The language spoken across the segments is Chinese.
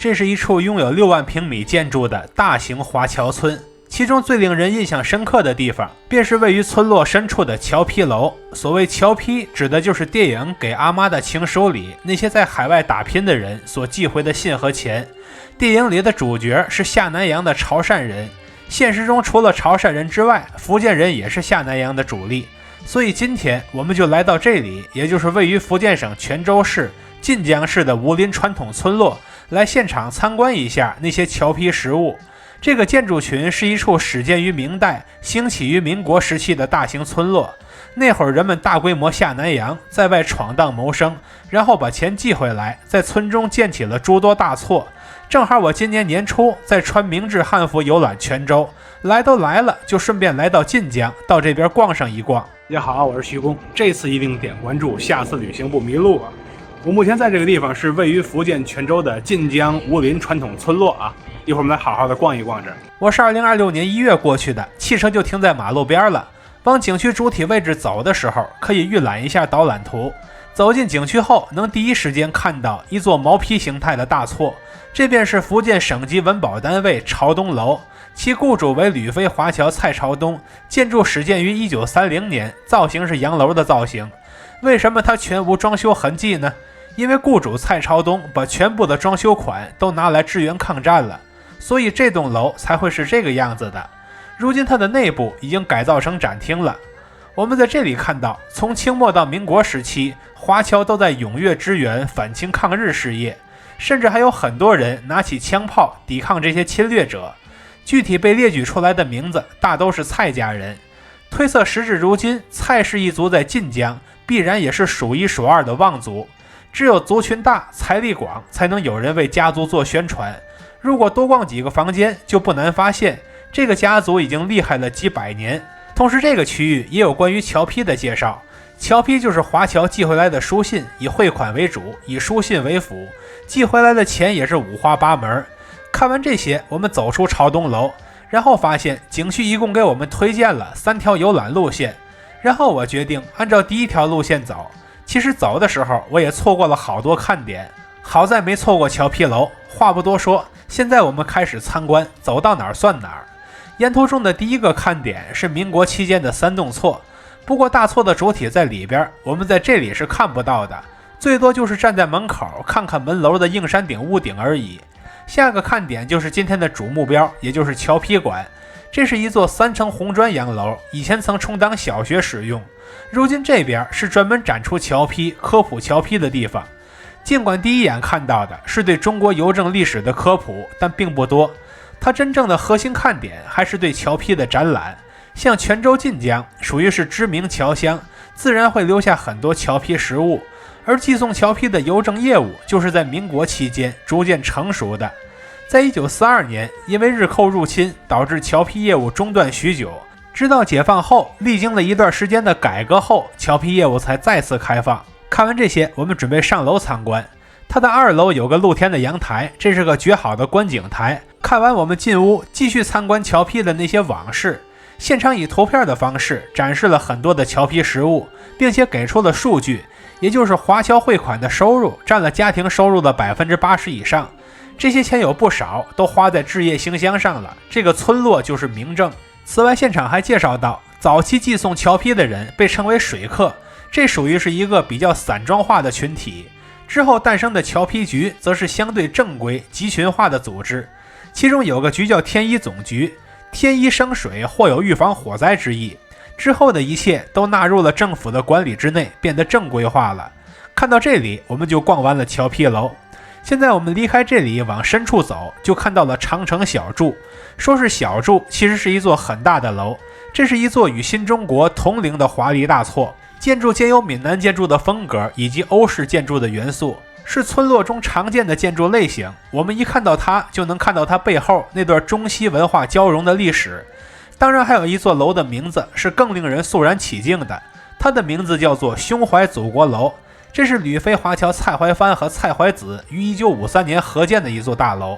這是一處擁有6萬平米建築的大型華僑村。其中最令人印象深刻的地方，便是位於村落深處的橋埤樓。所謂橋埤，指的就是電影《給阿媽的情書》裡那些在海外打拼的人所寄回的信和錢。電影裡的主角是下南洋的潮汕人，現實中除了潮汕人之外，福建人也是下南洋的主力。所以今天我們就來到這裡，也就是位於福建省泉州市晉江市的武林傳統村落，來現場參觀一下那些橋埤實物。這個建築群是一處始建於明代、興起於民國時期的大型村落。那會兒人們大規模下南洋，在外闖蕩謀生，然後把錢寄回來，在村中建起了諸多大厝。正好我今年年初在穿明制漢服遊覽泉州，來都來了，就順便來到晉江，到這邊逛上一逛。大家好，我是徐工，這次一定點關注，下次旅行不迷路啊！我目前在这个地方是位于福建泉州的晋江武林传统村落啊。一会儿我们来好好的逛一逛这。我是2026年1月过去的，汽车就停在马路邊了。往景區主體位置走的時候，可以預覽一下導覽圖。走進景區後，能第一時間看到一座毛坯形態的大厝，這便是福建省級文保單位朝東樓，其雇主為旅非華僑蔡朝東，建築始建於1930年，造型是洋樓的造型。為什麼它全無裝修痕跡呢？因為雇主蔡朝東把全部的裝修款都拿來支援抗戰了，所以這棟樓才會是這個樣子的。如今它的內部已經改造成展廳了。我們在這裡看到，從清末到民國時期，華僑都在踴躍支援反清抗日事業，甚至還有很多人拿起槍炮抵抗這些侵略者。具體被列舉出來的名字大都是蔡家人。推測時至如今，蔡氏一族在晉江必然也是數一數二的望族。只有族群大、財力廣，才能有人為家族做宣傳。如果多逛幾個房間，就不難發現這個家族已經厲害了幾百年。同時這個區域也有關於橋埤的介紹。橋埤就是華僑寄回來的書信，以匯款為主，以書信為輔，寄回來的錢也是五花八門。看完這些，我們走出朝東樓，然後發現景區一共給我們推薦了3條遊覽路線，然後我決定按照第一條路線走。其實走的時候我也錯過了好多看點，好在沒錯過橋埤樓。話不多說，現在我們開始參觀，走到哪兒算哪兒。沿途中的第一個看點是民國期間的3棟厝，不過大厝的主體在裡邊，我們在這裡是看不到的，最多就是站在門口看看門樓的映山頂屋頂而已。下個看點就是今天的主目標，也就是橋埤館。這是一座3層紅磚洋樓，以前曾充當小學使用，如今這邊是專門展出橋埤、科普橋埤的地方。儘管第一眼看到的是對中國郵政歷史的科普，但並不多。它真正的核心看點還是對橋埤的展覽。像泉州晉江屬於是知名橋鄉，自然會留下很多橋埤實物，而寄送橋埤的郵政業務就是在民國期間逐漸成熟的。在1942年，因為日寇入侵，導致橋埤業務中斷許久，直到解放後，歷經了一段時間的改革後，橋埤業務才再次開放。看完這些，我們準備上樓參觀。它的2樓有個露天的陽台，這是個絕好的觀景台。看完我們進屋，繼續參觀橋埤的那些往事。現場以圖片的方式展示了很多的橋埤實物，並且給出了數據，也就是華僑匯款的收入佔了家庭收入的80%以上。這些錢有不少都花在置業興鄉上了，這個村落就是明證。此外，現場還介紹到，早期寄送橋埤的人被稱為水客，這屬於是一個比較散裝化的群體。之後誕生的橋埤局則是相對正規集群化的組織，其中有個局叫天一總局，天一生水或有預防火災之意。之後的一切都納入了政府的管理之內，變得正規化了。看到這裡，我們就逛完了橋埤樓。現在我們離開這裡往深處走，就看到了長城小築。說是小築，其實是一座很大的樓。這是一座與新中國同齡的華麗大厝，建築兼有閩南建築的風格以及歐式建築的元素，是村落中常見的建築類型。我們一看到它，就能看到它背後那段中西文化交融的歷史。當然還有一座樓的名字是更令人肅然起敬的，它的名字叫做胸懷祖國樓。這是旅非華僑蔡懷藩和蔡懷子於1953年合建的一座大樓，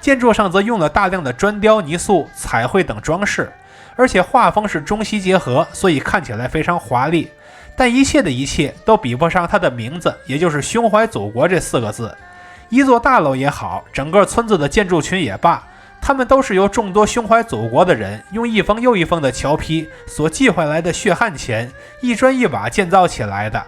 建築上則用了大量的磚雕、泥塑、彩繪等裝飾，而且畫風是中西結合，所以看起來非常華麗。但一切的一切都比不上它的名字，也就是胸懷祖國這4個字。一座大樓也好，整個村子的建築群也罷，他們都是由眾多胸懷祖國的人用一封又一封的橋坯所寄回來的血汗錢一磚一瓦建造起來的。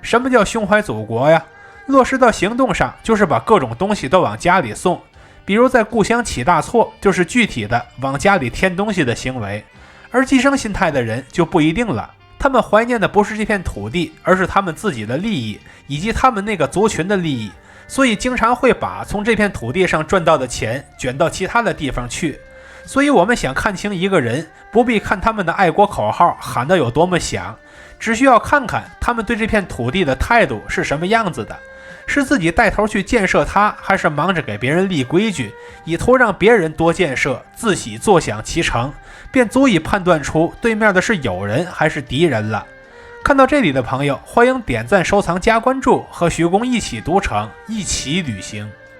什麼叫胸懷祖國呀？落實到行動上，就是把各種東西都往家裡送，比如在故鄉起大錯，就是具體的往家裡添東西的行為。而寄生心態的人就不一定了，他們懷念的不是这片土地，而是他們自己的利益，以及他們那个族群的利益，所以經常會把從這片土地上賺到的錢捲到其他的地方去。所以我們想看清一個人，不必看他們的愛國口號喊得有多麼響，只需要看看他們對這片土地的態度是什麼樣子的，是自己帶頭去建設它，還是忙着給別人立規矩，以圖讓別人多建設，自喜坐享其成，便足以判斷出對面的是友人還是敵人了。看到這裡的朋友，歡迎點讚、收藏、加關注，和徐公一起讀城，一起旅行。